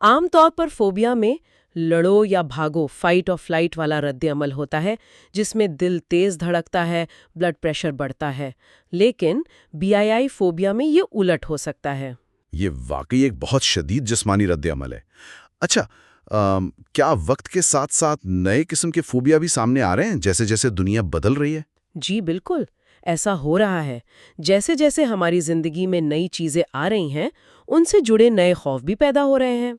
عام طور پر فوبیا میں لڑو یا بھاگو فائٹ اور فلائٹ والا رد عمل ہوتا ہے، جس میں دل تیز دھڑکتا ہے، بلڈ پریشر بڑھتا ہے۔ لیکن BII فوبیا میں یہ الٹ ہو سکتا ہے۔ یہ واقعی ایک بہت شدید جسمانی رد عمل ہے۔ اچھا، کیا وقت کے ساتھ ساتھ نئے قسم کے فوبیا بھی سامنے آ رہے ہیں جیسے جیسے دنیا بدل رہی ہے؟ جی بالکل، ایسا ہو رہا ہے۔ جیسے جیسے ہماری زندگی میں نئی چیزیں آ رہی ہیں، ان سے جڑے نئے خوف بھی پیدا ہو رہے ہیں۔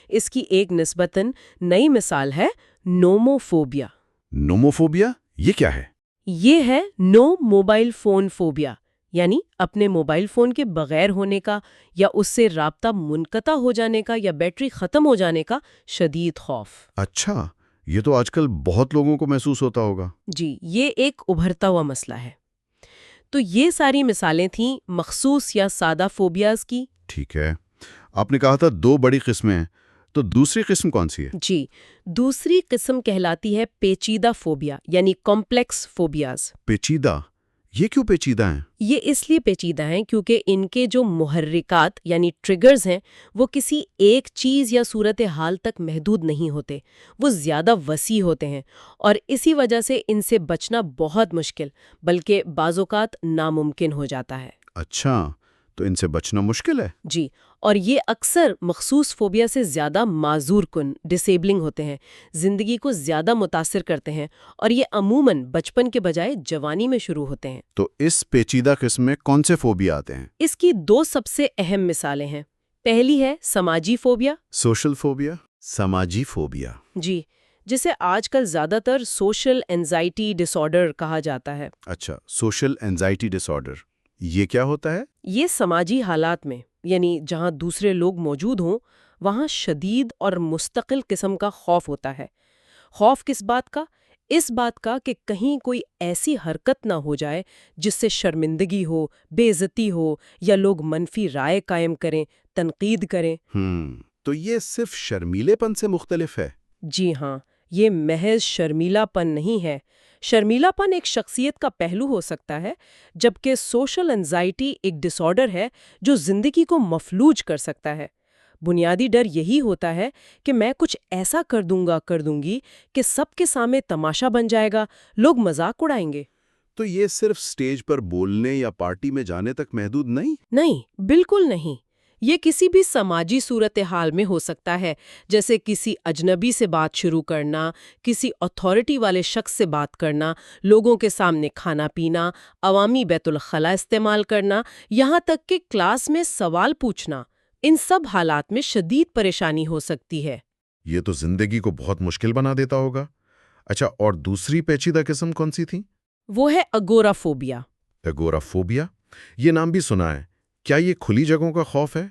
اس کی ایک نسبتاً نئی مثال ہے نوموفوبیا۔ نوموفوبیا یہ کیا ہے؟ یہ ہے نو موبائل فون فوبیا، یعنی اپنے موبائل فون کے بغیر ہونے کا یا اس سے رابطہ منقطع ہو جانے کا یا بیٹری ختم ہو جانے کا شدید خوف۔ اچھا، یہ تو آج کل بہت لوگوں کو محسوس ہوتا ہوگا۔ جی، یہ ایک ابھرتا ہوا مسئلہ ہے۔ تو یہ ساری مثالیں تھیں مخصوص یا سادہ فوبیاز کی۔ ٹھیک ہے، آپ نے کہا تھا 2 بڑی قسمیں ہیں، تو دوسری قسم کون سی ہے؟ جی، دوسری قسم کہلاتی ہے پیچیدہ فوبیا، یعنی کمپلیکس فوبیاز۔ پیچیدہ؟ یہ کیوں پیچیدہ ہیں؟ یہ اس لیے پیچیدہ ہیں کیونکہ ان کے جو محرکات یعنی ٹریگرز ہیں وہ کسی ایک چیز یا صورتحال تک محدود نہیں ہوتے، وہ زیادہ وسیع ہوتے ہیں، اور اسی وجہ سے ان سے بچنا بہت مشکل بلکہ بعض اوقات ناممکن ہو جاتا ہے۔ اچھا، تو ان سے بچنا مشکل ہے؟ جی، اور یہ اکثر مخصوص فوبیا سے زیادہ معذور کن ڈسیبلنگ ہوتے ہیں، زندگی کو زیادہ متاثر کرتے ہیں، اور یہ عموماً بچپن کے بجائے جوانی میں شروع ہوتے ہیں۔ تو اس پیچیدہ قسم میں کون سے فوبیا آتے ہیں؟ اس کی 2 سب سے اہم مثالیں ہیں۔ پہلی ہے سماجی فوبیا۔ Social phobia? سماجی فوبیا؟ جی، جسے آج کل زیادہ تر سوشل اینزائٹی ڈس آرڈر کہا جاتا ہے۔ اچھا، سوشل اینزائٹی ڈس آرڈر، یہ کیا ہوتا ہے؟ یہ سماجی حالات میں، یعنی جہاں دوسرے لوگ موجود ہوں، وہاں شدید اور مستقل قسم کا خوف ہوتا ہے۔ خوف کس بات کا؟ اس بات کا کہ کہیں کوئی ایسی حرکت نہ ہو جائے جس سے شرمندگی ہو، بے عزتی ہو، یا لوگ منفی رائے قائم کریں، تنقید کریں۔ تو یہ صرف شرمیلے پن سے مختلف ہے؟ جی ہاں، یہ محض شرمیلا پن نہیں ہے۔ شرمیلا پن ایک شخصیت کا پہلو ہو سکتا ہے، جبکہ سوشل انزائٹی ایک ڈس آرڈر ہے جو زندگی کو مفلوج کر سکتا ہے۔ بنیادی ڈر یہی ہوتا ہے کہ میں کچھ ایسا کر دوں گی کہ سب کے سامنے تماشا بن جائے گا، لوگ مذاق اڑائیں گے۔ تو یہ صرف سٹیج پر بولنے یا پارٹی میں جانے تک محدود نہیں؟ نہیں، بالکل نہیں۔ یہ کسی بھی سماجی صورتحال میں ہو سکتا ہے، جیسے کسی اجنبی سے بات شروع کرنا، کسی اتھارٹی والے شخص سے بات کرنا، لوگوں کے سامنے کھانا پینا، عوامی بیت الخلا استعمال کرنا، یہاں تک کہ کلاس میں سوال پوچھنا۔ ان سب حالات میں شدید پریشانی ہو سکتی ہے۔ یہ تو زندگی کو بہت مشکل بنا دیتا ہوگا۔ اچھا، اور دوسری پیچیدہ قسم کون سی تھی؟ وہ ہے اگورا فوبیا۔ اگورا فوبیا؟ یہ نام بھی سنا ہے، کیا یہ کھلی جگہوں کا خوف ہے؟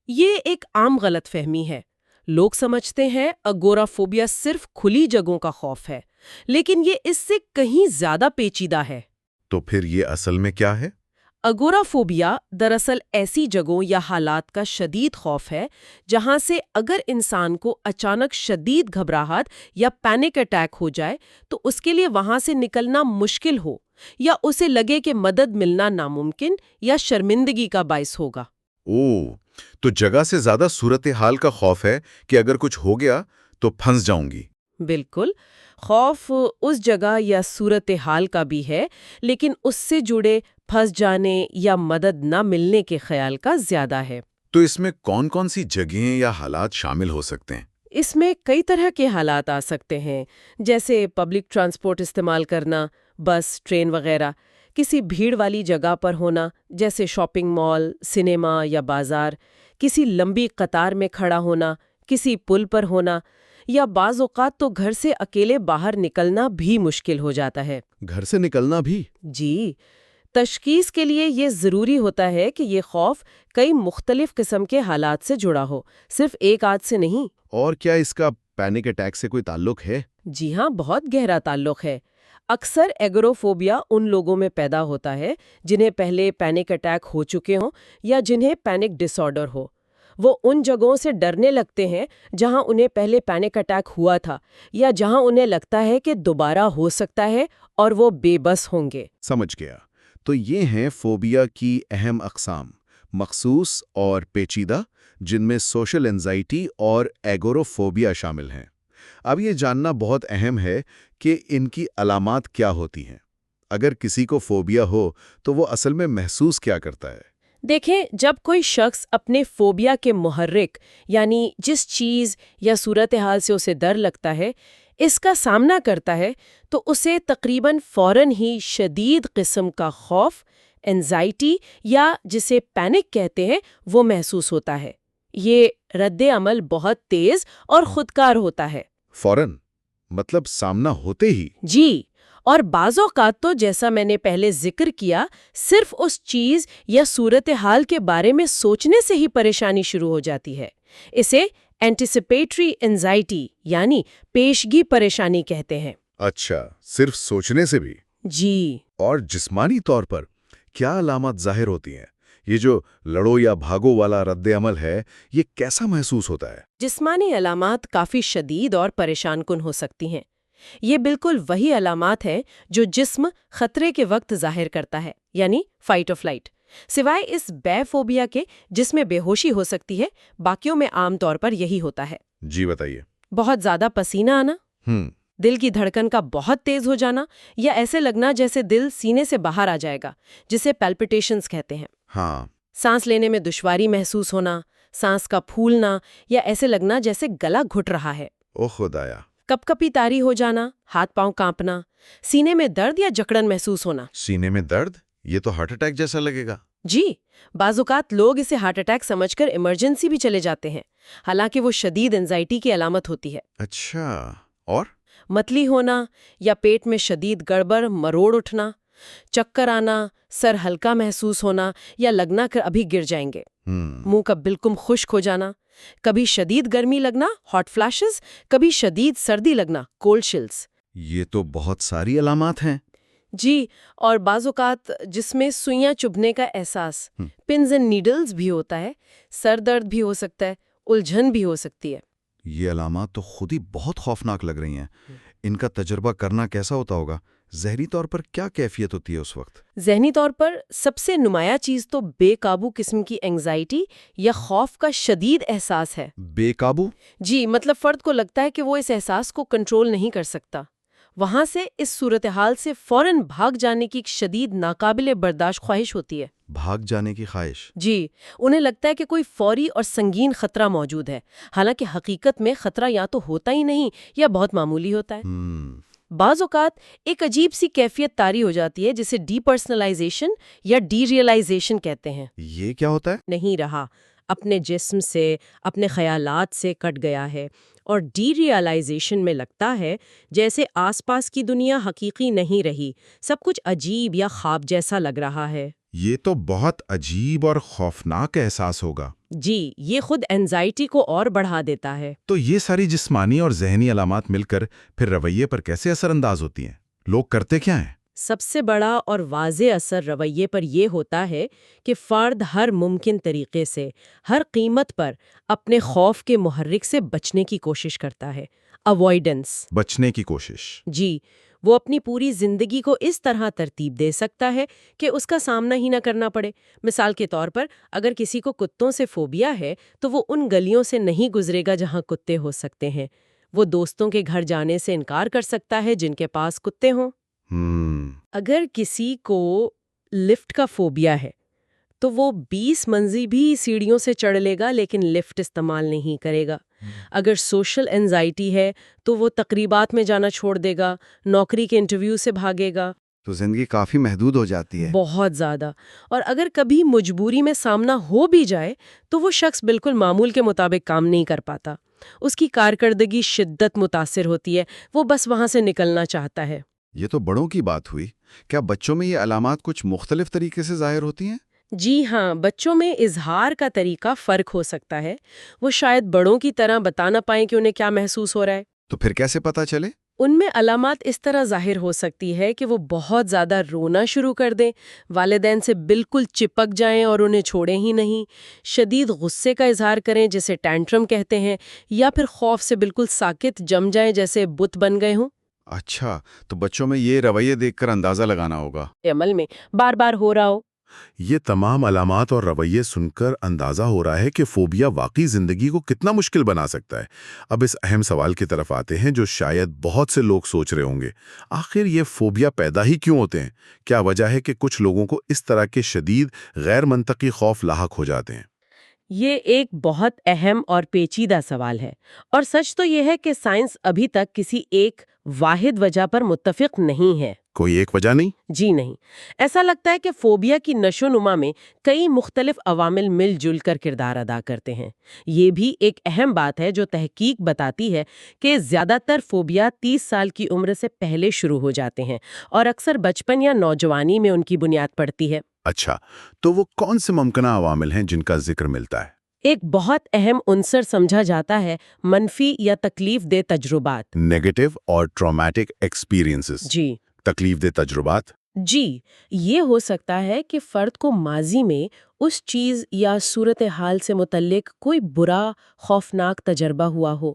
یہ ایک عام غلط فہمی ہے۔ لوگ سمجھتے ہیں اگورا فوبیا صرف کھلی جگہوں کا خوف ہے، لیکن یہ اس سے کہیں زیادہ پیچیدہ ہے۔ تو پھر یہ اصل میں کیا ہے؟ اگورا فوبیا دراصل ایسی جگہوں یا حالات کا شدید خوف ہے جہاں سے اگر انسان کو اچانک شدید گھبراہٹ یا پینک اٹیک ہو جائے تو اس کے لیے وہاں سے نکلنا مشکل ہو، یا اسے لگے کہ مدد ملنا ناممکن یا شرمندگی کا باعث ہوگا۔ اوہ، تو جگہ سے زیادہ صورتحال کا خوف ہے کہ اگر کچھ ہو گیا تو پھنس جاؤں گی۔ بالکل، خوف اس جگہ یا صورتحال کا بھی ہے، لیکن اس سے جڑے پھنس جانے یا مدد نہ ملنے کے خیال کا زیادہ ہے۔ تو اس میں کون کون سی جگہیں یا حالات شامل ہو سکتے ہیں؟ اس میں کئی طرح کے حالات آ سکتے ہیں، جیسے پبلک ٹرانسپورٹ استعمال کرنا، بس، ٹرین وغیرہ، کسی بھیڑ والی جگہ پر ہونا جیسے شاپنگ مال، سنیما یا بازار، کسی لمبی قطار میں کھڑا ہونا، کسی پل پر ہونا، یا بعض اوقات تو گھر سے اکیلے باہر نکلنا بھی مشکل ہو جاتا ہے۔ گھر سے نکلنا بھی؟ جی، تشخیص کے لیے یہ ضروری ہوتا ہے کہ یہ خوف کئی مختلف قسم کے حالات سے جڑا ہو، صرف ایک آدھ سے نہیں۔ اور کیا اس کا پینک اٹیک سے کوئی تعلق ہے؟ جی ہاں، بہت گہرا تعلق ہے۔ اکثر ایگوروفوبیا ان لوگوں میں پیدا ہوتا ہے جنہیں پہلے پینک اٹیک ہو چکے ہوں یا جنہیں پینک ڈس آرڈر ہو۔ وہ ان جگہوں سے ڈرنے لگتے ہیں جہاں انہیں پہلے پینک اٹیک ہوا تھا، یا جہاں انہیں لگتا ہے کہ دوبارہ ہو سکتا ہے اور وہ بے بس ہوں گے۔ سمجھ گیا۔ تو یہ ہیں فوبیا کی اہم اقسام: مخصوص اور پیچیدہ، جن میں سوشل انزائٹی اور ایگورافوبیا شامل ہیں۔ اب یہ جاننا بہت اہم ہے کہ ان کی علامات کیا ہوتی ہیں۔ اگر کسی کو فوبیا ہو تو وہ اصل میں محسوس کیا کرتا ہے؟ دیکھیں، جب کوئی شخص اپنے فوبیا کے محرک یعنی جس چیز یا صورتحال سے اسے ڈر لگتا ہے اس کا سامنا کرتا ہے تو اسے تقریباً فوراً ہی شدید قسم کا خوف، انزائٹی یا جسے پینک کہتے ہیں وہ محسوس ہوتا ہے۔ یہ رد عمل بہت تیز اور خودکار ہوتا ہے۔ فوراً؟ مطلب سامنا ہوتے ہی؟ جی، اور بعض اوقات تو جیسا میں نے پہلے ذکر کیا، صرف اس چیز یا صورتحال کے بارے میں سوچنے سے ہی پریشانی شروع ہو جاتی ہے۔ اسے اینٹیسپیٹری انزائٹی یعنی پیشگی پریشانی کہتے ہیں۔ اچھا، صرف سوچنے سے بھی؟ جی، اور جسمانی طور پر کیا علامات ظاہر ہوتی ہیں؟ یہ جو لڑو یا بھاگو والا رد عمل ہے، یہ کیسا محسوس ہوتا ہے؟ جسمانی علامات کافی شدید اور پریشان کن ہو سکتی ہیں۔ یہ بالکل وہی علامات ہیں جو جسم خطرے کے وقت ظاہر کرتا ہے، یعنی فائٹ اور فلائٹ۔ سوائے اس بے فوبیا کے جس میں بے ہوشی ہو سکتی ہے، باقیوں میں عام طور پر یہی ہوتا ہے۔ جی بتائیے۔ بہت زیادہ پسینہ آنا، دل کی دھڑکن کا بہت تیز ہو جانا یا ایسے لگنا جیسے دل سینے سے باہر آ جائے گا، جسے پیلپیٹیشنز کہتے ہیں۔ ہاں۔ سانس لینے میں دشواری محسوس ہونا، سانس کا پھولنا یا ایسے لگنا جیسے گلا گھٹ رہا ہے۔ او خدایا۔ کپ کپی طاری ہو جانا، ہاتھ پاؤں کانپنا، سینے میں درد یا جکڑن محسوس ہونا۔ سینے میں درد؟ یہ تو ہارٹ اٹیک جیسا لگے گا۔ جی، بعض اوقات لوگ اسے ہارٹ اٹیک سمجھ کر ایمرجنسی بھی چلے جاتے ہیں، حالانکہ وہ شدید انزائٹی کی علامت ہوتی ہے۔ اچھا، اور؟ متلی ہونا یا پیٹ میں شدید گڑبڑ، مروڑ اٹھنا، چکر آنا، سر ہلکا محسوس ہونا یا لگنا کہ ابھی گر جائیں گے۔ منہ کا بالکل خشک ہو جانا، کبھی شدید گرمی لگنا، ہاٹ فلیشز، کبھی شدید سردی لگنا، کولڈ شلز۔ یہ تو بہت ساری علامات ہیں۔ جی، اور بعض اوقات جس میں سوئیاں چبھنے کا احساس، پنز اینڈ نیڈلز بھی ہوتا ہے، سر درد بھی ہو سکتا ہے، الجھن بھی ہو سکتی ہے۔ یہ علامات تو خود ہی بہت خوفناک لگ رہی ہیں۔ ان کا تجربہ کرنا کیسا ہوتا ہوگا؟ ذہنی طور پر کیا کیفیت ہوتی ہے اس وقت؟ ذہنی طور پر سب سے نمایاں چیز تو بے قابو قسم کی انگزائٹی یا خوف کا شدید احساس ہے۔ بے قابو؟ جی، مطلب فرد کو لگتا ہے کہ وہ اس احساس کو کنٹرول نہیں کر سکتا۔ وہاں سے اس صورتحال سے فوراً بھاگ جانے کی ایک شدید ناقابل برداشت خواہش ہوتی ہے۔ بھاگ جانے کی خواہش؟ جی، انہیں لگتا ہے کہ کوئی فوری اور سنگین خطرہ موجود ہے، حالانکہ حقیقت میں خطرہ یا تو ہوتا ہی نہیں یا بہت معمولی ہوتا ہے۔ بعض اوقات ایک عجیب سی کیفیت طاری ہو جاتی ہے جسے ڈی پرسنلائزیشن یا ڈی ریئلائزیشن کہتے ہیں۔ یہ کیا ہوتا ہے؟ نہیں رہا، اپنے جسم سے، اپنے خیالات سے کٹ گیا ہے، اور ڈی ریئلائزیشن میں لگتا ہے جیسے آس پاس کی دنیا حقیقی نہیں رہی، سب کچھ عجیب یا خواب جیسا لگ رہا ہے۔ یہ تو بہت عجیب اور خوفناک احساس ہوگا۔ جی، یہ خود اینزائٹی کو اور بڑھا دیتا ہے۔ تو یہ ساری جسمانی اور ذہنی علامات مل کر پھر رویے پر کیسے اثر انداز ہوتی ہیں؟ لوگ کرتے کیا ہیں؟ سب سے بڑا اور واضح اثر رویے پر یہ ہوتا ہے کہ فرد ہر ممکن طریقے سے، ہر قیمت پر اپنے خوف کے محرک سے بچنے کی کوشش کرتا ہے۔ اوائیڈنس۔ بچنے کی کوشش؟ جی، وہ اپنی پوری زندگی کو اس طرح ترتیب دے سکتا ہے کہ اس کا سامنا ہی نہ کرنا پڑے۔ مثال کے طور پر، اگر کسی کو کتوں سے فوبیا ہے تو وہ ان گلیوں سے نہیں گزرے گا جہاں کتے ہو سکتے ہیں۔ وہ دوستوں کے گھر جانے سے انکار کر سکتا ہے جن کے پاس کتے ہوں۔ اگر کسی کو لفٹ کا فوبیا ہے تو وہ 20 منزل بھی سیڑھیوں سے چڑھ لے گا لیکن لفٹ استعمال نہیں کرے گا۔ اگر سوشل انزائٹی ہے تو وہ تقریبات میں جانا چھوڑ دے گا، نوکری کے انٹرویو سے بھاگے گا۔ تو زندگی کافی محدود ہو جاتی ہے۔ بہت زیادہ۔ اور اگر کبھی مجبوری میں سامنا ہو بھی جائے تو وہ شخص بالکل معمول کے مطابق کام نہیں کر پاتا، اس کی کارکردگی شدت متاثر ہوتی ہے، وہ بس وہاں سے نکلنا چاہتا ہے۔ یہ تو بڑوں کی بات ہوئی۔ کیا بچوں میں یہ علامات کچھ مختلف طریقے سے ظاہر ہوتی ہیں؟ جی ہاں، بچوں میں اظہار کا طریقہ فرق ہو سکتا ہے۔ وہ شاید بڑوں کی طرح بتا نہ پائیں کہ انہیں کیا محسوس ہو رہا ہے۔ تو پھر کیسے پتہ چلے؟ ان میں علامات اس طرح ظاہر ہو سکتی ہے کہ وہ بہت زیادہ رونا شروع کر دیں، والدین سے بالکل چپک جائیں اور انہیں چھوڑیں ہی نہیں، شدید غصے کا اظہار کریں جسے ٹینٹرم کہتے ہیں، یا پھر خوف سے بالکل ساکت جم جائیں جیسے بت بن گئے ہوں۔ اچھا، تو بچوں میں یہ رویے دیکھ کر اندازہ لگانا ہوگا۔ عمل میں بار بار ہو رہا ہو۔ یہ تمام علامات اور رویے سن کر اندازہ ہو رہا ہے کہ فوبیا واقعی زندگی کو کتنا مشکل بنا سکتا ہے۔ اب اس اہم سوال کی طرف آتے ہیں جو شاید بہت سے لوگ سوچ رہے ہوں گے، آخر یہ فوبیا پیدا ہی کیوں ہوتے ہیں؟ کیا وجہ ہے کہ کچھ لوگوں کو اس طرح کے شدید غیر منطقی خوف لاحق ہو جاتے ہیں؟ یہ ایک بہت اہم اور پیچیدہ سوال ہے، اور سچ تو یہ ہے کہ سائنس ابھی تک کسی ایک واحد وجہ پر متفق نہیں ہے۔ کوئی ایک وجہ نہیں؟ جی نہیں، ایسا لگتا ہے کہ فوبیا کی نشو نما میں کئی مختلف عوامل مل جل کر کردار ادا کرتے ہیں۔ یہ بھی ایک اہم بات ہے جو تحقیق بتاتی ہے کہ زیادہ تر فوبیا 30 سال کی عمر سے پہلے شروع ہو جاتے ہیں اور اکثر بچپن یا نوجوانی میں ان کی بنیاد پڑتی ہے۔ اچھا، تو وہ کون سے ممکنہ عوامل ہیں جن کا ذکر ملتا ہے؟ ایک بہت اہم عنصر سمجھا جاتا ہے منفی یا تکلیف دہ تجربات۔ نیگیٹو اور ٹرامیٹک ایکسپیرینسز۔ جی تکلیف دہ تجربات۔ جی، یہ ہو سکتا ہے کہ فرد کو ماضی میں اس چیز یا صورتحال سے متعلق کوئی برا خوفناک تجربہ ہوا ہو،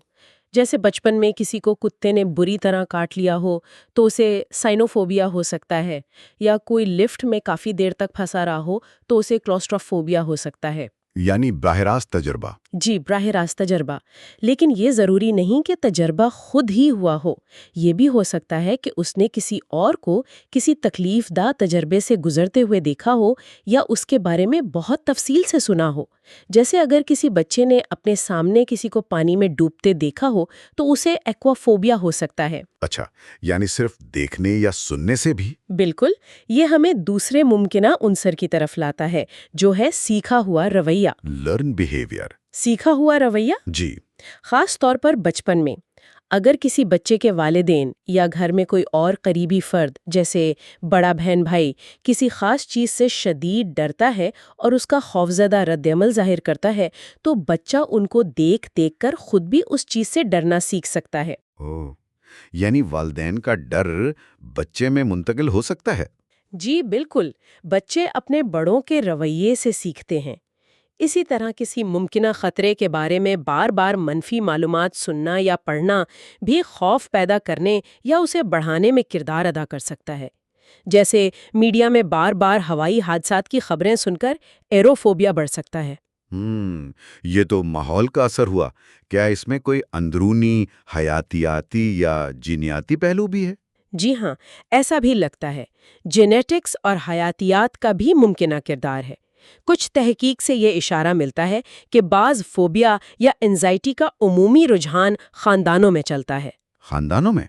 جیسے بچپن میں کسی کو کتے نے بری طرح کاٹ لیا ہو تو اسے سائنوفوبیا ہو سکتا ہے، یا کوئی لفٹ میں کافی دیر تک پھنسا رہا ہو تو اسے کلوسٹروفوبیا ہو سکتا ہے۔ یعنی براہ راست تجربہ۔ جی، براہ راست تجربہ۔ لیکن یہ ضروری نہیں کہ تجربہ خود ہی ہوا ہو، یہ بھی ہو سکتا ہے کہ اس نے کسی اور کو کسی تکلیف دہ تجربے سے گزرتے ہوئے دیکھا ہو یا اس کے بارے میں بہت تفصیل سے سنا ہو۔ جیسے اگر کسی بچے نے اپنے سامنے کسی کو پانی میں ڈوبتے دیکھا ہو تو اسے ایکوافوبیا ہو سکتا ہے۔ اچھا، یعنی صرف دیکھنے یا سننے سے بھی؟ بالکل، یہ ہمیں دوسرے ممکنہ عنصر کی طرف لاتا ہے جو ہے سیکھا ہوا رویہ۔ Learn behaviour. سیکھا ہوا رویہ؟ جی۔ خاص طور پر بچپن میں اگر کسی بچے کے والدین یا گھر میں کوئی اور قریبی فرد جیسے بڑا بہن بھائی کسی خاص چیز سے شدید ڈرتا ہے اور اس کا خوفزدہ رد عمل ظاہر کرتا ہے تو بچہ ان کو دیکھ دیکھ کر خود بھی اس چیز سے ڈرنا سیکھ سکتا ہے۔ یعنی والدین کا ڈر بچے میں منتقل ہو سکتا ہے؟ جی بالکل، بچے اپنے بڑوں کے رویے سے سیکھتے ہیں۔ اسی طرح کسی ممکنہ خطرے کے بارے میں بار بار منفی معلومات سننا یا پڑھنا بھی خوف پیدا کرنے یا اسے بڑھانے میں کردار ادا کر سکتا ہے۔ جیسے میڈیا میں بار بار ہوائی حادثات کی خبریں سن کر ایروفوبیا بڑھ سکتا ہے۔ یہ تو ماحول کا اثر ہوا۔ کیا اس میں کوئی اندرونی حیاتیاتی یا جینیاتی پہلو بھی ہے؟ جی ہاں، ایسا بھی لگتا ہے۔ جینیٹکس اور حیاتیات کا بھی ممکنہ کردار ہے۔ کچھ تحقیق سے یہ اشارہ ملتا ہے کہ بعض فوبیا یا انزائٹی کا عمومی رجحان خاندانوں میں چلتا ہے۔ خاندانوں میں؟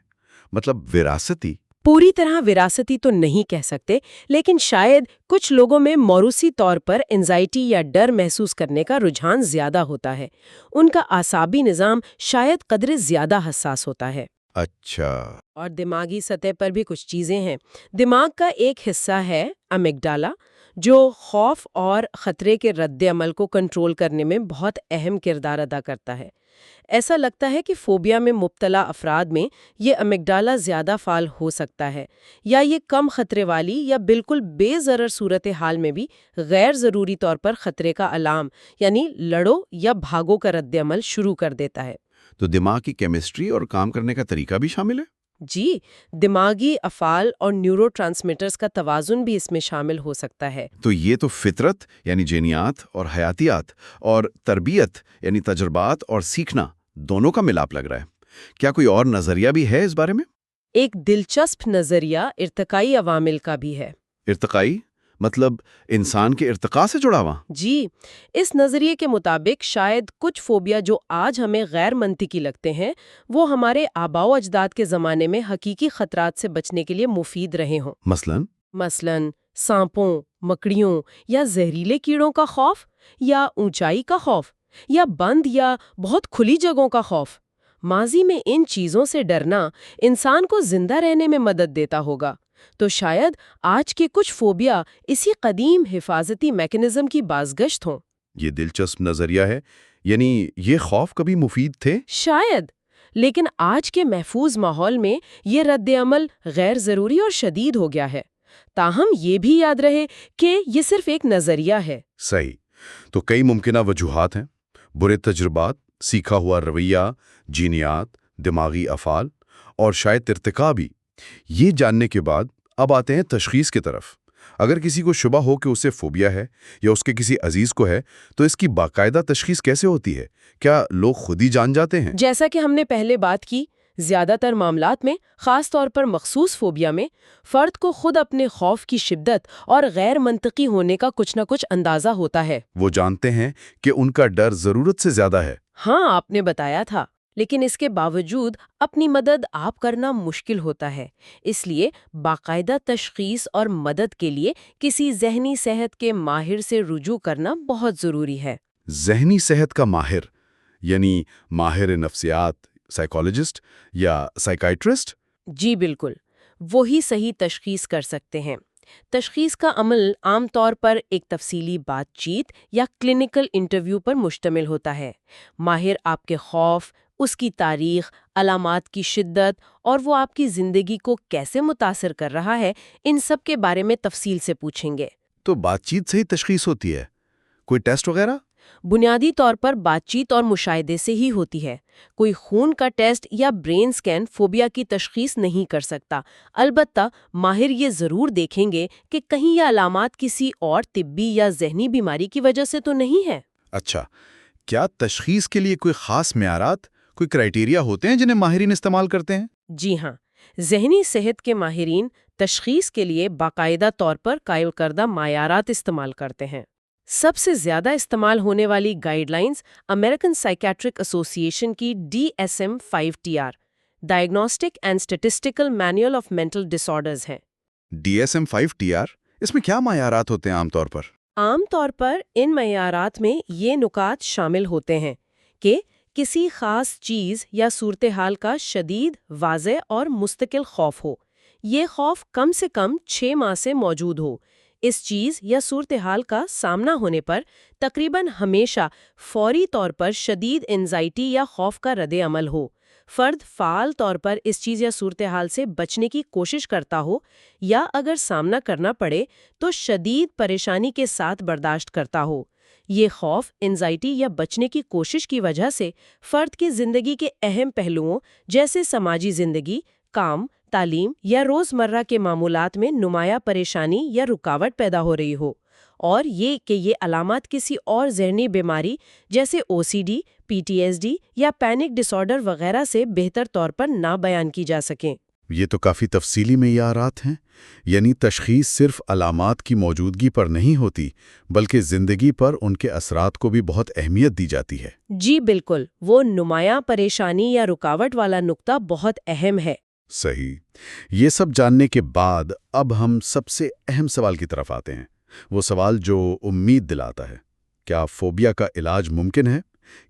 مطلب وراثتی؟ پوری طرح وراثتی تو نہیں کہہ سکتے، لیکن شاید کچھ لوگوں میں موروثی طور پر انزائٹی یا ڈر محسوس کرنے کا رجحان زیادہ ہوتا ہے۔ ان کا اعصابی نظام شاید قدرے زیادہ حساس ہوتا ہے۔ اچھا۔ اور دماغی سطح پر بھی کچھ چیزیں ہیں۔ دماغ کا ایک حصہ ہے امیگڈالا، جو خوف اور خطرے کے رد عمل کو کنٹرول کرنے میں بہت اہم کردار ادا کرتا ہے۔ ایسا لگتا ہے کہ فوبیا میں مبتلا افراد میں یہ امیگڈالا زیادہ فعال ہو سکتا ہے، یا یہ کم خطرے والی یا بالکل بے ضرر صورتحال میں بھی غیر ضروری طور پر خطرے کا الارم یعنی لڑو یا بھاگو کا رد عمل شروع کر دیتا ہے۔ تو دماغ کی کیمسٹری اور کام کرنے کا طریقہ بھی شامل ہے؟ جی، دماغی افعال اور نیورو ٹرانسمیٹرز کا توازن بھی اس میں شامل ہو سکتا ہے۔ تو یہ تو فطرت یعنی جینیات اور حیاتیات اور تربیت یعنی تجربات اور سیکھنا دونوں کا ملاپ لگ رہا ہے۔ کیا کوئی اور نظریہ بھی ہے اس بارے میں؟ ایک دلچسپ نظریہ ارتقائی عوامل کا بھی ہے۔ ارتقائی مطلب انسان کے ارتقاء سے جڑا ہوا؟ جی، اس نظریے کے مطابق شاید کچھ فوبیا جو آج ہمیں غیر منطقی لگتے ہیں وہ ہمارے آباء و اجداد کے زمانے میں حقیقی خطرات سے بچنے کے لیے مفید رہے ہوں۔ مثلاً سانپوں، مکڑیوں یا زہریلے کیڑوں کا خوف، یا اونچائی کا خوف، یا بند یا بہت کھلی جگہوں کا خوف۔ ماضی میں ان چیزوں سے ڈرنا انسان کو زندہ رہنے میں مدد دیتا ہوگا، تو شاید آج کے کچھ فوبیا اسی قدیم حفاظتی میکانزم کی بازگشت ہوں۔ یہ دلچسپ نظریہ ہے۔ یعنی یہ خوف کبھی مفید تھے؟ شاید، لیکن آج کے محفوظ ماحول میں یہ رد عمل غیر ضروری اور شدید ہو گیا ہے۔ تاہم یہ بھی یاد رہے کہ یہ صرف ایک نظریہ ہے۔ صحیح۔ تو کئی ممکنہ وجوہات ہیں: برے تجربات، سیکھا ہوا رویہ، جینیات، دماغی افعال اور شاید ارتقاء بھی۔ یہ جاننے کے بعد اب آتے ہیں تشخیص کی طرف۔ اگر کسی کو شبہ ہو کہ اسے فوبیا ہے یا اس کے کسی عزیز کو ہے تو اس کی باقاعدہ تشخیص کیسے ہوتی ہے؟ کیا لوگ خود ہی جان جاتے ہیں؟ جیسا کہ ہم نے پہلے بات کی، زیادہ تر معاملات میں، خاص طور پر مخصوص فوبیا میں، فرد کو خود اپنے خوف کی شدت اور غیر منطقی ہونے کا کچھ نہ کچھ اندازہ ہوتا ہے۔ وہ جانتے ہیں کہ ان کا ڈر ضرورت سے زیادہ ہے۔ ہاں، آپ نے بتایا تھا، لیکن اس کے باوجود اپنی مدد آپ کرنا مشکل ہوتا ہے۔ اس لیے باقاعدہ تشخیص اور مدد کے لیے کسی ذہنی صحت کے ماہر سے رجوع کرنا بہت ضروری ہے۔ ذہنی صحت کا ماہر یعنی ماہر نفسیات، سائیکالوجسٹ یا سائیکائٹرسٹ؟ جی بالکل، وہی صحیح تشخیص کر سکتے ہیں۔ تشخیص کا عمل عام طور پر ایک تفصیلی بات چیت یا کلینکل انٹرویو پر مشتمل ہوتا ہے۔ ماہر آپ کے خوف، اس کی تاریخ، علامات کی شدت اور وہ آپ کی زندگی کو کیسے متاثر کر رہا ہے، ان سب کے بارے میں تفصیل سے پوچھیں گے۔ تو بات چیت سے ہی تشخیص ہوتی ہے؟ کوئی ٹیسٹ وغیرہ؟ بنیادی طور پر بات چیت اور مشاہدے سے ہی ہوتی ہے۔ کوئی خون کا ٹیسٹ یا برین سکین فوبیا کی تشخیص نہیں کر سکتا۔ البتہ ماہر یہ ضرور دیکھیں گے کہ کہیں یہ علامات کسی اور طبی یا ذہنی بیماری کی وجہ سے تو نہیں ہے۔ اچھا، کیا تشخیص کے لیے کوئی خاص معیارات، کوئی کرائیٹیریا ہوتے ہیں جنہیں ماہرین استعمال کرتے ہیں؟ جی ہاں، ذہنی صحت کے ماہرین تشخیص کے لیے باقاعدہ طور پر قائم کردہ معیارات استعمال کرتے ہیں۔ سب سے زیادہ استعمال ہونے والی گائیڈ لائنز امریکن سائیکیٹرک ایسوسی ایشن کی DSM-5TR diagnostic and statistical manual of mental disorders ہیں۔ DSM-5TR، اس میں کیا معیارات ہوتے ہیں عام طور پر؟ عام طور پر ان معیارات میں یہ نکات شامل ہوتے ہیں کہ کسی خاص چیز یا صورتحال کا شدید، واضح اور مستقل خوف ہو۔ یہ خوف کم سے کم 6 ماہ سے موجود ہو۔ اس چیز یا صورتحال کا سامنا ہونے پر تقریباً ہمیشہ فوری طور پر شدید انزائٹی یا خوف کا رد عمل ہو۔ فرد فعال طور پر اس چیز یا صورتحال سے بچنے کی کوشش کرتا ہو یا اگر سامنا کرنا پڑے تو شدید پریشانی کے ساتھ برداشت کرتا ہو۔ یہ خوف، انزائٹی یا بچنے کی کوشش کی وجہ سے فرد کی زندگی کے اہم پہلوؤں جیسے سماجی زندگی، کام، تعلیم یا روزمرہ کے معمولات میں نمایاں پریشانی یا رکاوٹ پیدا ہو رہی ہو، اور یہ کہ یہ علامات کسی اور ذہنی بیماری جیسے OCD، PTSD یا پینک ڈس آرڈر وغیرہ سے بہتر طور پر نہ بیان کی جا سکیں۔ یہ تو کافی تفصیلی معیارات ہیں، یعنی تشخیص صرف علامات کی موجودگی پر نہیں ہوتی بلکہ زندگی پر ان کے اثرات کو بھی بہت اہمیت دی جاتی ہے۔ جی بالکل، وہ نمایاں پریشانی یا رکاوٹ والا نقطہ بہت اہم ہے۔ صحیح۔ یہ سب جاننے کے بعد اب ہم سب سے اہم سوال کی طرف آتے ہیں، وہ سوال جو امید دلاتا ہے۔ کیا فوبیا کا علاج ممکن ہے؟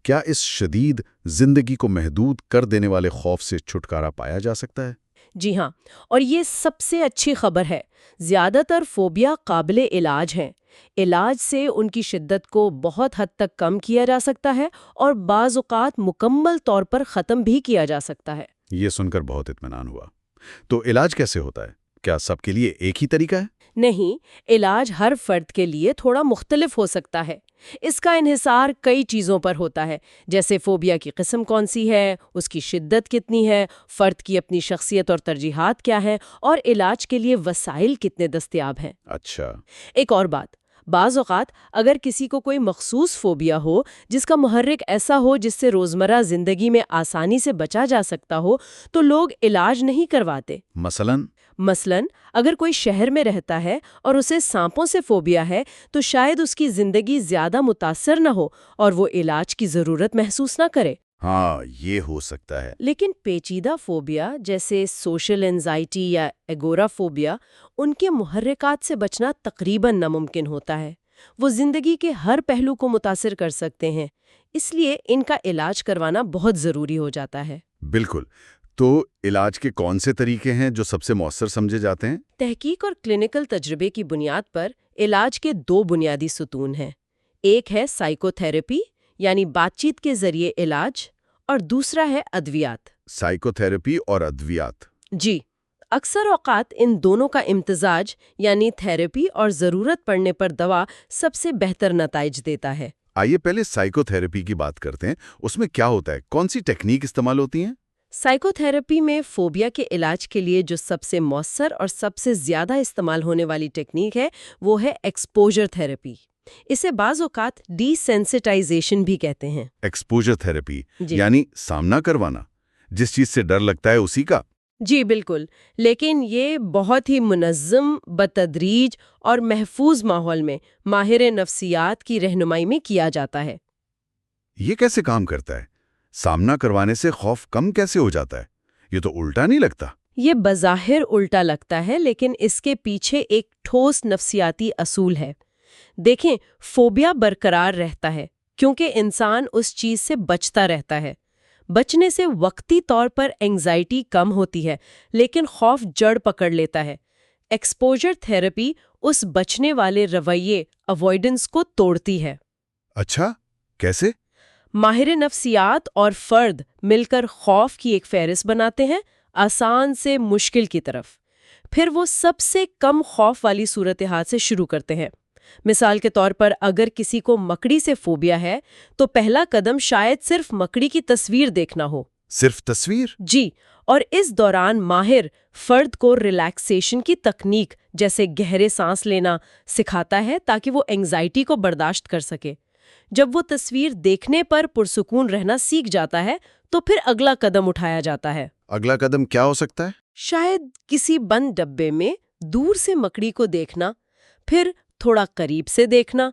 کیا اس شدید، زندگی کو محدود کر دینے والے خوف سے چھٹکارا پایا جا سکتا ہے؟ جی ہاں، اور یہ سب سے اچھی خبر ہے، زیادہ تر فوبیا قابل علاج ہیں۔ علاج سے ان کی شدت کو بہت حد تک کم کیا جا سکتا ہے اور بعض اوقات مکمل طور پر ختم بھی کیا جا سکتا ہے۔ یہ سن کر بہت اطمینان ہوا۔ تو علاج کیسے ہوتا ہے؟ کیا سب کے لیے ایک ہی طریقہ ہے؟ نہیں، علاج ہر فرد کے لیے تھوڑا مختلف ہو سکتا ہے۔ اس کا انحصار کئی چیزوں پر ہوتا ہے، جیسے فوبیا کی قسم کون سی ہے، اس کی شدت کتنی ہے، فرد کی اپنی شخصیت اور ترجیحات کیا ہیں، اور علاج کے لیے وسائل کتنے دستیاب ہیں۔ اچھا۔ ایک اور بات، بعض اوقات اگر کسی کو کوئی مخصوص فوبیا ہو جس کا محرک ایسا ہو جس سے روزمرہ زندگی میں آسانی سے بچا جا سکتا ہو تو لوگ علاج نہیں کرواتے۔ مثلاً اگر کوئی شہر میں رہتا ہے اور اسے سانپوں سے فوبیا ہے تو شاید اس کی زندگی زیادہ متاثر نہ ہو اور وہ علاج کی ضرورت محسوس نہ کرے۔ ہاں، یہ ہو سکتا ہے۔ لیکن پیچیدہ فوبیا جیسے سوشل انزائٹی یا ایگورا فوبیا، ان کے محرکات سے بچنا تقریباً ناممکن ہوتا ہے۔ وہ زندگی کے ہر پہلو کو متاثر کر سکتے ہیں، اس لیے ان کا علاج کروانا بہت ضروری ہو جاتا ہے۔ بالکل۔ تو علاج کے کون سے طریقے ہیں جو سب سے مؤثر سمجھے جاتے ہیں؟ تحقیق اور کلینکل تجربے کی بنیاد پر علاج کے 2 بنیادی ستون ہیں۔ ایک ہے سائیکو تھراپی یعنی بات چیت کے ذریعے علاج، اور دوسرا ہے ادویات۔ سائیکو تھراپی اور ادویات۔ جی، اکثر اوقات ان دونوں کا امتزاج یعنی تھراپی اور ضرورت پڑنے پر دوا سب سے بہتر نتائج دیتا ہے۔ آئیے پہلے سائیکو تھراپی کی بات کرتے ہیں۔ اس میں کیا ہوتا ہے؟ کون سی ٹیکنیک استعمال ہوتی ہیں؟ سائیکو تھراپی میں فوبیا کے علاج کے لیے جو سب سے مؤثر اور سب سے زیادہ استعمال ہونے والی ٹیکنیک ہے وہ ہے ایکسپوجر تھراپی۔ اسے بعض اوقات ڈی سینسٹائزیشن بھی کہتے ہیں۔ ایکسپوجر تھراپی جی یعنی سامنا کروانا، جس چیز سے ڈر لگتا ہے اسی کا؟ جی بالکل، لیکن یہ بہت ہی منظم، بتدریج اور محفوظ ماحول میں ماہر نفسیات کی رہنمائی میں کیا جاتا ہے۔ یہ کیسے کام کرتا ہے؟ سامنا کروانے سے خوف کم کیسے ہو جاتا ہے؟ یہ تو الٹا نہیں لگتا؟ یہ بظاہر الٹا لگتا ہے، لیکن اس کے پیچھے ایک ٹھوس نفسیاتی اصول ہے۔ دیکھیں، فوبیا برقرار رہتا ہے کیونکہ انسان اس چیز سے بچتا رہتا ہے۔ بچنے سے وقتی طور پر اینگزائٹی کم ہوتی ہے، لیکن خوف جڑ پکڑ لیتا ہے۔ ایکسپوجر تھراپی اس بچنے والے رویے اوائیڈنس کو توڑتی ہے۔ اچھا، کیسے؟ ماہر نفسیات اور فرد مل کر خوف کی ایک فہرست بناتے ہیں، آسان سے مشکل کی طرف۔ پھر وہ سب سے کم خوف والی صورتحال سے شروع کرتے ہیں۔ مثال کے طور پر اگر کسی کو مکڑی سے فوبیا ہے تو پہلا قدم شاید صرف مکڑی کی تصویر دیکھنا ہو۔ صرف تصویر؟ جی، اور اس دوران ماہر فرد کو ریلیکسیشن کی تکنیک جیسے گہرے سانس لینا سکھاتا ہے تاکہ وہ اینگزائٹی کو برداشت کر سکے۔ جب وہ تصویر دیکھنے پر پرسکون رہنا سیکھ جاتا ہے تو پھر اگلا قدم اٹھایا جاتا ہے۔ اگلا قدم کیا ہو سکتا ہے؟ شاید کسی بند ڈبے میں دور سے مکڑی کو دیکھنا، پھر تھوڑا قریب سے دیکھنا،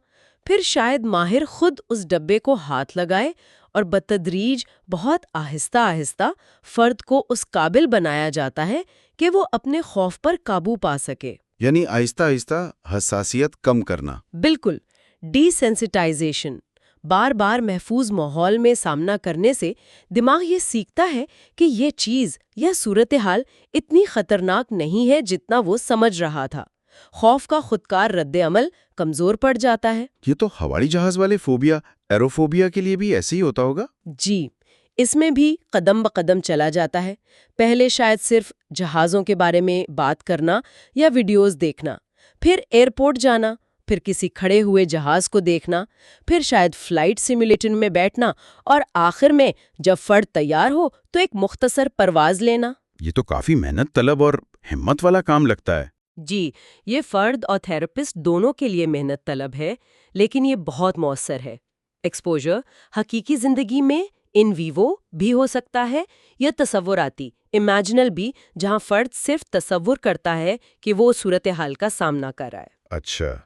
پھر شاید ماہر خود اس ڈبے کو ہاتھ لگائے اور بتدریج بہت آہستہ آہستہ فرد کو اس قابل بنایا جاتا ہے کہ وہ اپنے خوف پر قابو پا سکے۔ یعنی آہستہ آہستہ حساسیت کم کرنا۔ بالکل، ڈی سینسٹائزیشن۔ بار بار محفوظ ماحول میں سامنا کرنے سے دماغ یہ سیکھتا ہے کہ یہ چیز یا صورتحال اتنی خطرناک نہیں ہے جتنا وہ سمجھ رہا تھا۔ خوف کا خودکار رد عمل کمزور پڑ جاتا ہے۔ یہ تو ہوائی جہاز والے فوبیا، ایروفوبیا کے لیے بھی ایسے ہی ہوتا ہوگا؟ جی، اس میں بھی قدم بقدم چلا جاتا ہے۔ پہلے شاید صرف جہازوں کے بارے میں بات کرنا یا ویڈیوز دیکھنا، پھر ایئرپورٹ جانا، پھر کسی کھڑے ہوئے جہاز کو دیکھنا، پھر شاید فلائٹ سیمولیٹر میں بیٹھنا، اور آخر میں جب فرد تیار ہو تو ایک مختصر پرواز لینا۔ یہ تو کافی محنت طلب اور ہمت والا کام لگتا ہے۔ جی، یہ فرد اور تھراپسٹ دونوں کے لیے محنت طلب ہے، لیکن یہ بہت مؤثر ہے۔ ایکسپوجر حقیقی زندگی میں ان ویوو بھی ہو سکتا ہے یا تصوراتی امیجنل بھی، جہاں فرد صرف تصور کرتا ہے کہ وہ صورتحال کا سامنا کر رہا ہے۔ اچھا،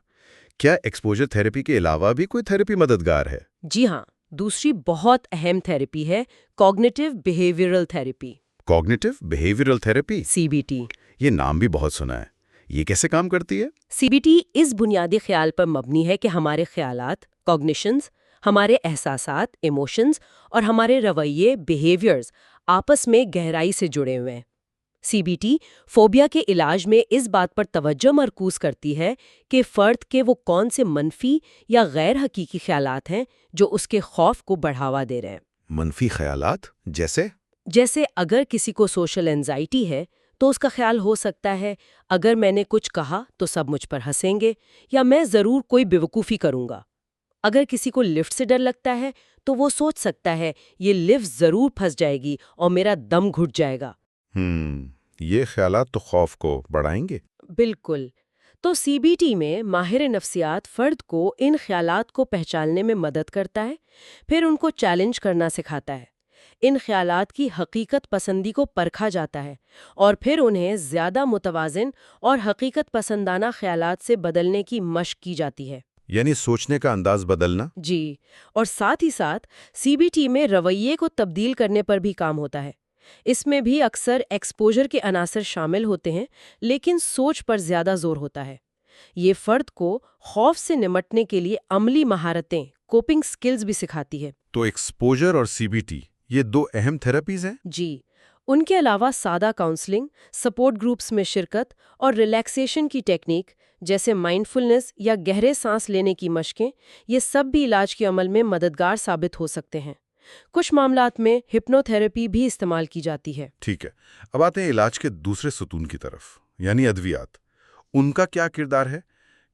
کیا ایکسپوجر تھراپی کے علاوہ بھی کوئی تھراپی مددگار ہے؟ جی ہاں، دوسری بہت اہم تھراپی ہے cognitive behavioural therapy, cognitive behavioural therapy? CBT۔ یہ نام بھی بہت سنا ہے۔ یہ کیسے کام کرتی ہے؟ CBT اس بنیادی خیال پر مبنی ہے کہ ہمارے خیالات، کوگنیشنز، ہمارے احساسات، ایموشنز اور ہمارے رویے، بیہیویئرز آپس میں گہرائی سے جڑے ہوئے ہیں۔ CBT فوبیا کے علاج میں اس بات پر توجہ مرکوز کرتی ہے کہ فرد کے وہ کون سے منفی یا غیر حقیقی خیالات ہیں جو اس کے خوف کو بڑھاوا دے رہے ہیں۔ منفی خیالات جیسے اگر کسی کو سوشل اینزائٹی ہے تو اس کا خیال ہو سکتا ہے اگر میں نے کچھ کہا تو سب مجھ پر ہنسیں گے یا میں ضرور کوئی بیوقوفی کروں گا۔ اگر کسی کو لفٹ سے ڈر لگتا ہے تو وہ سوچ سکتا ہے یہ لفٹ ضرور پھنس جائے گی اور میرا دم گھٹ جائے گا۔ یہ خیالات تو خوف کو بڑھائیں گے۔ بالکل۔ تو CBT میں ماہر نفسیات فرد کو ان خیالات کو پہچاننے میں مدد کرتا ہے، پھر ان کو چیلنج کرنا سکھاتا ہے۔ ان خیالات کی حقیقت پسندی کو پرکھا جاتا ہے اور پھر انہیں زیادہ متوازن اور حقیقت پسندانہ خیالات سے بدلنے کی مشق کی جاتی ہے۔ یعنی سوچنے کا انداز بدلنا۔ جی، اور ساتھ ہی ساتھ CBT میں رویے کو تبدیل کرنے پر بھی کام ہوتا ہے۔ اس میں بھی اکثر ایکسپوجر کے عناصر شامل ہوتے ہیں، لیکن سوچ پر زیادہ زور ہوتا ہے۔ یہ فرد کو خوف سے نمٹنے کے لیے عملی مہارتیں، کوپنگ سکلز بھی سکھاتی ہے۔ تو ایکسپوجر اور CBT یہ دو اہم تھراپیز ہیں؟ جی، ان کے علاوہ سادہ کاؤنسلنگ، سپورٹ گروپس میں شرکت اور ریلیکسیشن کی ٹیکنیک جیسے مائنڈفلنس یا گہرے سانس لینے کی مشقیں، یہ سب بھی علاج کے عمل میں مددگار ثابت ہو سکتے ہیں۔ کچھ معاملات میں ہپنو تھراپی بھی استعمال کی جاتی ہے۔ ٹھیک ہے، اب آتے ہیں علاج کے دوسرے ستون کی طرف، یعنی ادویات۔ ان کا کیا کردار ہے؟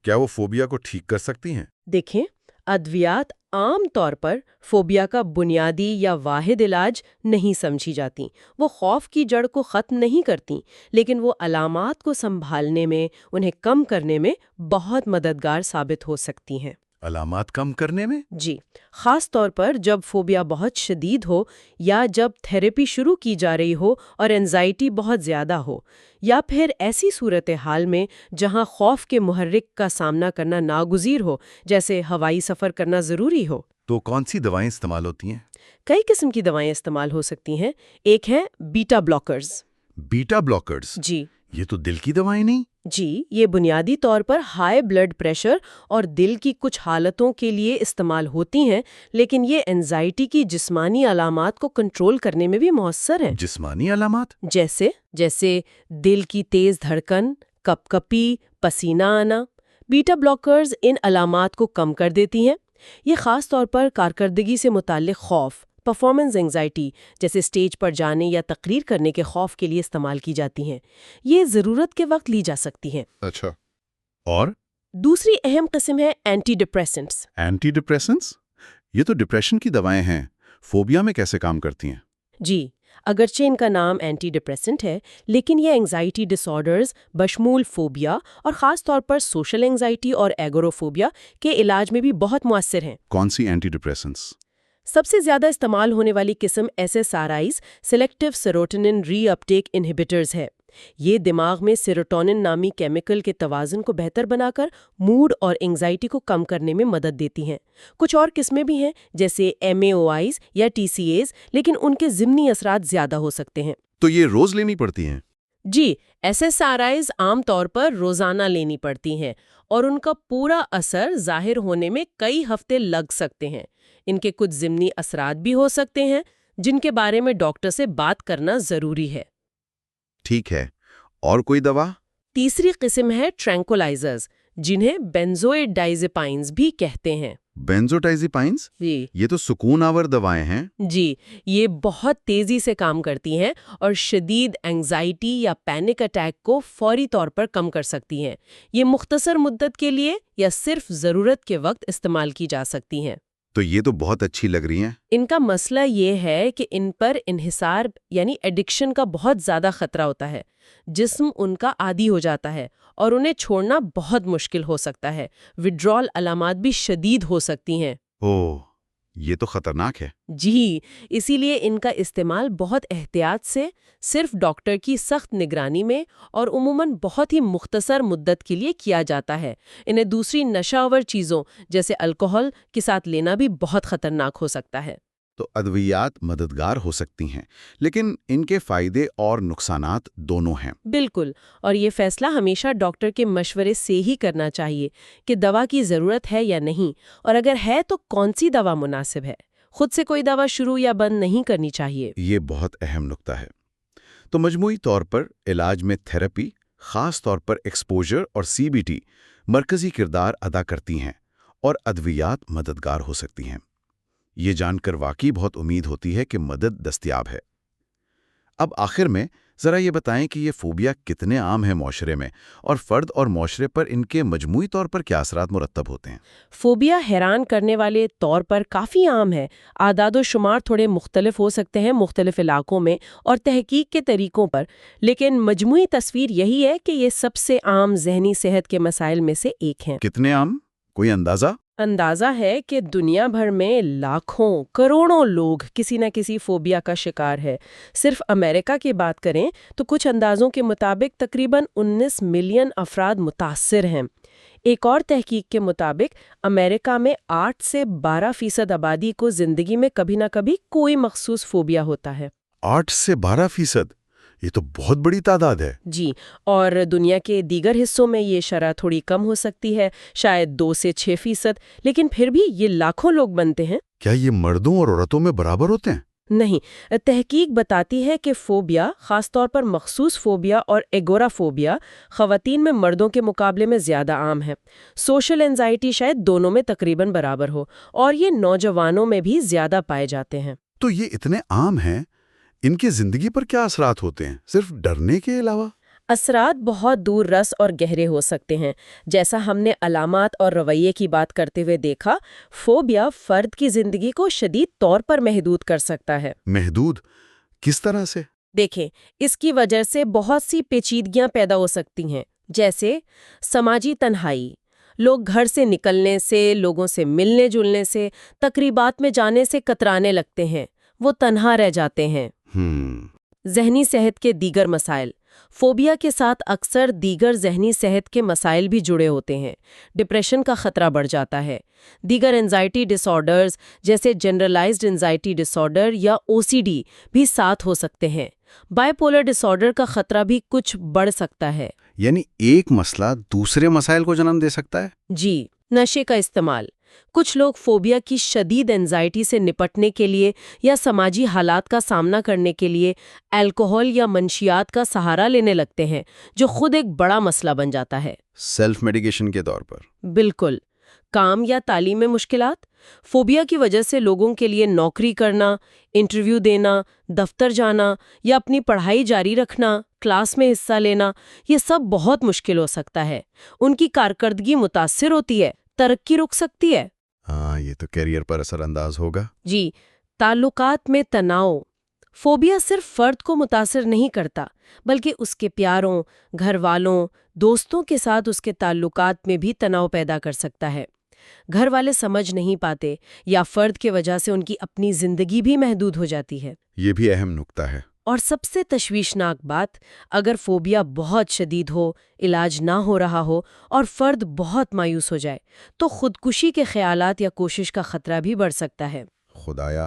کیا وہ فوبیا کو ٹھیک کر سکتی ہیں؟ دیکھیں، ادویات عام طور پر فوبیا کا بنیادی یا واحد علاج نہیں سمجھی جاتی۔ وہ خوف کی جڑ کو ختم نہیں کرتی، لیکن وہ علامات کو سنبھالنے میں، انہیں کم کرنے میں بہت مددگار ثابت ہو سکتی ہیں۔ علامات کم کرنے میں؟ جی، خاص طور پر جب فوبیا بہت شدید ہو، یا جب تھراپی شروع کی جا رہی ہو اور اینزائٹی بہت زیادہ ہو، یا پھر ایسی صورتحال میں جہاں خوف کے محرک کا سامنا کرنا ناگزیر ہو، جیسے ہوائی سفر کرنا ضروری ہو۔ تو کون سی دوائیں استعمال ہوتی ہیں؟ کئی قسم کی دوائیں استعمال ہو سکتی ہیں۔ ایک ہے بیٹا بلاکرز۔ بیٹا بلاکرز؟ جی یہ تو دل کی دوائیں نہیں؟ جی، یہ بنیادی طور پر ہائی بلڈ پریشر اور دل کی کچھ حالتوں کے لیے استعمال ہوتی ہیں، لیکن یہ اینزائٹی کی جسمانی علامات کو کنٹرول کرنے میں بھی مؤثر ہیں۔ جسمانی علامات؟ جیسے دل کی تیز دھڑکن، کپ کپی، پسینہ آنا۔ بیٹا بلاکرز ان علامات کو کم کر دیتی ہیں۔ یہ خاص طور پر کارکردگی سے متعلق خوف، پرفارمنس اینگزائٹی جیسے سٹیج پر جانے یا تقریر کرنے کے خوف کے لیے استعمال کی جاتی ہیں۔ یہ ضرورت کے وقت لی جا سکتی ہیں۔ اچھا، اور دوسری اہم قسم ہے اینٹی ڈپریسنٹس۔ Anti depressants? یہ تو ڈپریشن کی دوائیں ہیں، فوبیا میں کیسے کام کرتی ہیں؟ جی، اگرچہ ان کا نام اینٹی ڈپریسنٹ ہے، لیکن یہ اینگزائٹی ڈس آرڈرز بشمول فوبیا اور خاص طور پر سوشل اینگزائٹی اور ایگوروفوبیا کے علاج میں بھی بہت مؤثر ہیں۔ کون سی اینٹی ڈپریسنٹس؟ سب سے زیادہ استعمال ہونے والی قسم SSRIs سلیکٹیو سیروٹونن ری اپٹیک انہیبیٹرز ہے۔ یہ دماغ میں سیروٹونن نامی کیمیکل کے توازن کو بہتر بنا کر موڈ اور اینگزائٹی کو کم کرنے میں مدد دیتی ہیں۔ کچھ اور قسمیں بھی ہیں جیسے MAOIs یا TCAs، لیکن ان کے ضمنی اثرات زیادہ ہو سکتے ہیں۔ تو یہ روز لینی پڑتی ہیں؟ جی، SSRIs عام طور پر روزانہ لینی پڑتی ہیں اور ان کا پورا اثر ظاہر ہونے میں کئی ہفتے لگ سکتے ہیں۔ ان کے کچھ ضمنی اثرات بھی ہو سکتے ہیں جن کے بارے میں ڈاکٹر سے بات کرنا ضروری ہے۔ ٹھیک ہے، اور کوئی دوا؟ تیسری قسم ہے ٹرینکولائزرز، جنہیں بینزوئیڈائزیپائنز بھی کہتے ہیں۔ بینزوڈائزیپائنز؟ جی یہ تو سکون آور دوائیں ہیں۔ جی، یہ بہت تیزی سے کام کرتی ہیں اور شدید اینگزائٹی یا پینک اٹیک کو فوری طور پر کم کر سکتی ہیں۔ یہ مختصر مدت کے لیے یا صرف ضرورت کے وقت استعمال کی جا سکتی ہیں۔ تو یہ تو بہت اچھی لگ رہی ہیں۔ ان کا مسئلہ یہ ہے کہ ان پر انحصار یعنی ایڈکشن کا بہت زیادہ خطرہ ہوتا ہے۔ جسم ان کا عادی ہو جاتا ہے اور انہیں چھوڑنا بہت مشکل ہو سکتا ہے۔ وڈرال علامات بھی شدید ہو سکتی ہیں۔ اوہ، یہ تو خطرناک ہے۔ جی، اسی لیے ان کا استعمال بہت احتیاط سے، صرف ڈاکٹر کی سخت نگرانی میں اور عموماً بہت ہی مختصر مدت کے لیے کیا جاتا ہے۔ انہیں دوسری نشہ آور چیزوں جیسے الکوہل کے ساتھ لینا بھی بہت خطرناک ہو سکتا ہے۔ تو ادویات مددگار ہو سکتی ہیں، لیکن ان کے فائدے اور نقصانات دونوں ہیں۔ بالکل، اور یہ فیصلہ ہمیشہ ڈاکٹر کے مشورے سے ہی کرنا چاہیے کہ دوا کی ضرورت ہے یا نہیں، اور اگر ہے تو کون سی دوا مناسب ہے۔ خود سے کوئی دوا شروع یا بند نہیں کرنی چاہیے۔ یہ بہت اہم نقطہ ہے۔ تو مجموعی طور پر علاج میں تھراپی، خاص طور پر ایکسپوجر اور CBT مرکزی کردار ادا کرتی ہیں اور ادویات مددگار ہو سکتی ہیں۔ یہ جان کر واقعی بہت امید ہوتی ہے کہ مدد دستیاب ہے۔ اب آخر میں ذرا یہ بتائیں کہ یہ فوبیا کتنے عام ہیں معاشرے میں، اور فرد اور معاشرے پر ان کے مجموعی طور پر کیا اثرات مرتب ہوتے ہیں؟ فوبیا حیران کرنے والے طور پر کافی عام ہے۔ اعداد و شمار تھوڑے مختلف ہو سکتے ہیں مختلف علاقوں میں اور تحقیق کے طریقوں پر، لیکن مجموعی تصویر یہی ہے کہ یہ سب سے عام ذہنی صحت کے مسائل میں سے ایک ہیں۔ کتنے عام؟ کوئی اندازہ؟ اندازہ ہے کہ دنیا بھر میں لاکھوں کروڑوں لوگ کسی نہ کسی فوبیا کا شکار ہے۔ صرف امریکہ کی بات کریں تو کچھ اندازوں کے مطابق تقریباً 19 ملین افراد متاثر ہیں۔ ایک اور تحقیق کے مطابق امریکہ میں 8 سے 12% آبادی کو زندگی میں کبھی نہ کبھی کوئی مخصوص فوبیا ہوتا ہے۔ 8 سے 12%؟ یہ تو بہت بڑی تعداد ہے۔ جی، اور دنیا کے دیگر حصوں میں یہ شرح تھوڑی کم ہو سکتی ہے، شاید 2 سے 6%، لیکن پھر بھی یہ لاکھوں لوگ بنتے ہیں۔ کیا یہ مردوں اور عورتوں میں برابر ہوتے ہیں؟ نہیں، تحقیق بتاتی ہے کہ فوبیا، خاص طور پر مخصوص فوبیا اور ایگورافوبیا، خواتین میں مردوں کے مقابلے میں زیادہ عام ہے۔ سوشل اینزائٹی شاید دونوں میں تقریباً برابر ہو، اور یہ نوجوانوں میں بھی زیادہ پائے جاتے ہیں۔ تو یہ اتنے عام ہیں، ان کی زندگی پر کیا اثرات ہوتے ہیں، صرف ڈرنے کے علاوہ؟ اثرات بہت دور رس اور گہرے ہو سکتے ہیں. جیسا ہم نے علامات اور رویے کی بات کرتے ہوئے دیکھا، فوبیا فرد کی زندگی کو شدید طور پر محدود کر سکتا ہے. محدود کس طرح سے؟ دیکھیں، اس کی وجہ سے بہت سی پیچیدگیاں پیدا ہو سکتی ہیں، جیسے سماجی تنہائی. لوگ گھر سے نکلنے سے، لوگوں سے ملنے جلنے سے، تقریبات میں جانے سے کترانے لگتے ہیں. وہ تنہا رہ جاتے ہیں. ذہنی صحت کے دیگر مسائل. فوبیا کے ساتھ اکثر دیگر ذہنی صحت کے مسائل بھی جڑے ہوتے ہیں. ڈپریشن کا خطرہ بڑھ جاتا ہے. دیگر انزائٹی ڈس آرڈرز جیسے جنرلائزڈ انزائٹی ڈس آرڈر یا OCD بھی ساتھ ہو سکتے ہیں. بائی پولر ڈس آرڈر کا خطرہ بھی کچھ بڑھ سکتا ہے. یعنی ایک مسئلہ دوسرے مسائل کو جنم دے سکتا ہے؟ جی، نشے کا استعمال. کچھ لوگ فوبیا کی شدید انزائٹی سے نپٹنے کے لیے یا سماجی حالات کا سامنا کرنے کے لیے الکحل یا منشیات کا سہارا لینے لگتے ہیں، جو خود ایک بڑا مسئلہ بن جاتا ہے. سیلف میڈیکیشن کے طور پر؟ بالکل. کام یا تعلیم میں مشکلات. فوبیا کی وجہ سے لوگوں کے لیے نوکری کرنا، انٹرویو دینا، دفتر جانا یا اپنی پڑھائی جاری رکھنا، کلاس میں حصہ لینا، یہ سب بہت مشکل ہو سکتا ہے. ان کی کارکردگی متاثر ہوتی ہے، ترقی رک سکتی ہے. ہاں، یہ تو کیریئر پر اثر انداز ہوگا. جی، تعلقات میں تناؤ. فوبیا صرف فرد کو متاثر نہیں کرتا، بلکہ اس کے پیاروں، گھر والوں، دوستوں کے ساتھ اس کے تعلقات میں بھی تناؤ پیدا کر سکتا ہے. گھر والے سمجھ نہیں پاتے یا فرد کی وجہ سے ان کی اپنی زندگی بھی محدود ہو جاتی ہے. یہ بھی اہم نکتہ ہے. اور سب سے تشویشناک بات، اگر فوبیا بہت شدید ہو، علاج نہ ہو رہا ہو اور فرد بہت مایوس ہو جائے، تو خودکشی کے خیالات یا کوشش کا خطرہ بھی بڑھ سکتا ہے. خدایا،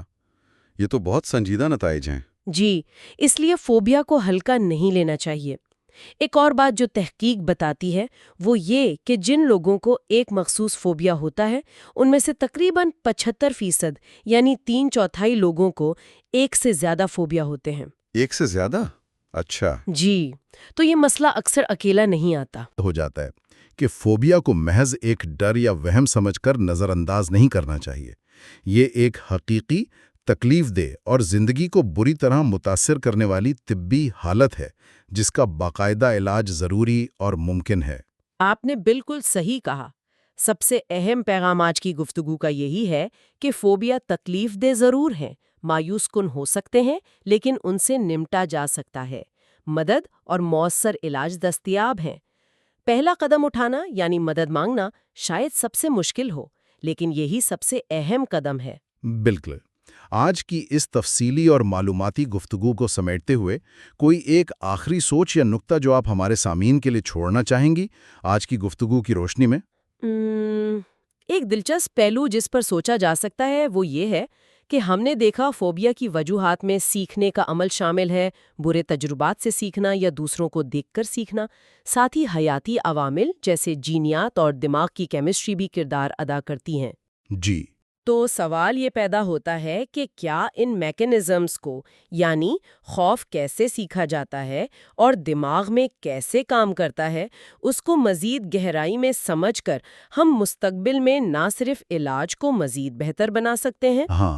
یہ تو بہت سنجیدہ نتائج ہیں. جی، اس لیے فوبیا کو ہلکا نہیں لینا چاہیے. ایک اور بات جو تحقیق بتاتی ہے وہ یہ کہ جن لوگوں کو ایک مخصوص فوبیا ہوتا ہے، ان میں سے تقریباً 75% یعنی 3/4 لوگوں کو ایک سے زیادہ فوبیا ہوتے ہیں. ایک سے زیادہ؟ اچھا. جی، تو یہ مسئلہ اکثر اکیلا نہیں آتا. ہو جاتا ہے کہ فوبیا کو محض ایک ڈر یا وہم سمجھ کر نظر انداز نہیں کرنا چاہیے. یہ ایک حقیقی، تکلیف دہ اور زندگی کو بری طرح متاثر کرنے والی طبی حالت ہے جس کا باقاعدہ علاج ضروری اور ممکن ہے. آپ نے بالکل صحیح کہا. سب سے اہم پیغام آج کی گفتگو کا یہی ہے کہ فوبیا تکلیف دہ ضرور ہیں، مایوس کن ہو سکتے ہیں، لیکن ان سے نمٹا جا سکتا ہے. مدد اور مؤثر علاج دستیاب ہیں. پہلا قدم اٹھانا یعنی مدد مانگنا شاید سب سے مشکل ہو، لیکن یہی سب سے اہم قدم ہے. بالکل. آج کی اس تفصیلی اور معلوماتی گفتگو کو سمیٹتے ہوئے کوئی ایک آخری سوچ یا نکتہ جو آپ ہمارے سامعین کے لیے چھوڑنا چاہیں گی آج کی گفتگو کی روشنی میں؟ ایک دلچسپ پہلو جس پر سوچا جا سکتا ہے وہ یہ ہے کہ ہم نے دیکھا فوبیا کی وجوہات میں سیکھنے کا عمل شامل ہے، برے تجربات سے سیکھنا یا دوسروں کو دیکھ کر سیکھنا. ساتھ ہی حیاتی عوامل جیسے جینیات اور دماغ کی کیمسٹری بھی کردار ادا کرتی ہیں. جی. تو سوال یہ پیدا ہوتا ہے کہ کیا ان میکانزمز کو، یعنی خوف کیسے سیکھا جاتا ہے اور دماغ میں کیسے کام کرتا ہے، اس کو مزید گہرائی میں سمجھ کر ہم مستقبل میں نہ صرف علاج کو مزید بہتر بنا سکتے ہیں، ہاں،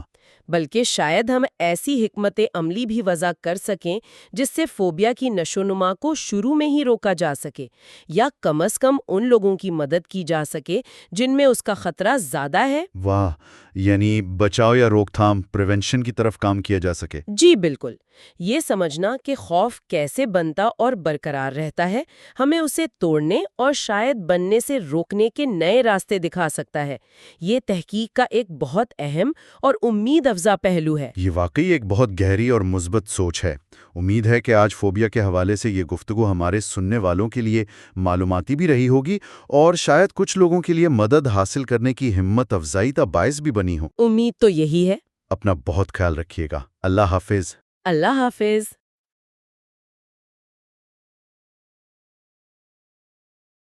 بلکہ شاید ہم ایسی حکمت عملی بھی وضع کر سکیں جس سے فوبیا کی نشوونما کو شروع میں ہی روکا جا سکے، یا کم از کم ان لوگوں کی مدد کی جا سکے جن میں اس کا خطرہ زیادہ ہے. واہ، یعنی بچاؤ یا روک تھام، پریونشن کی طرف کام کیا جا سکے. جی بالکل. یہ سمجھنا کہ خوف کیسے بنتا اور برقرار رہتا ہے ہمیں اسے توڑنے اور شاید بننے سے روکنے کے نئے راستے دکھا سکتا ہے. یہ تحقیق کا ایک بہت اہم اور امید افزا پہلو ہے. یہ واقعی ایک بہت گہری اور مثبت سوچ ہے. امید ہے کہ آج فوبیا کے حوالے سے یہ گفتگو ہمارے سننے والوں کے لیے معلوماتی بھی رہی ہوگی اور شاید کچھ لوگوں کے لیے مدد حاصل کرنے کی ہمت افزائی کا باعث بھی بنی ہو. امید تو یہی ہے. اپنا بہت خیال رکھیے گا. اللہ حافظ. اللہ حافظ.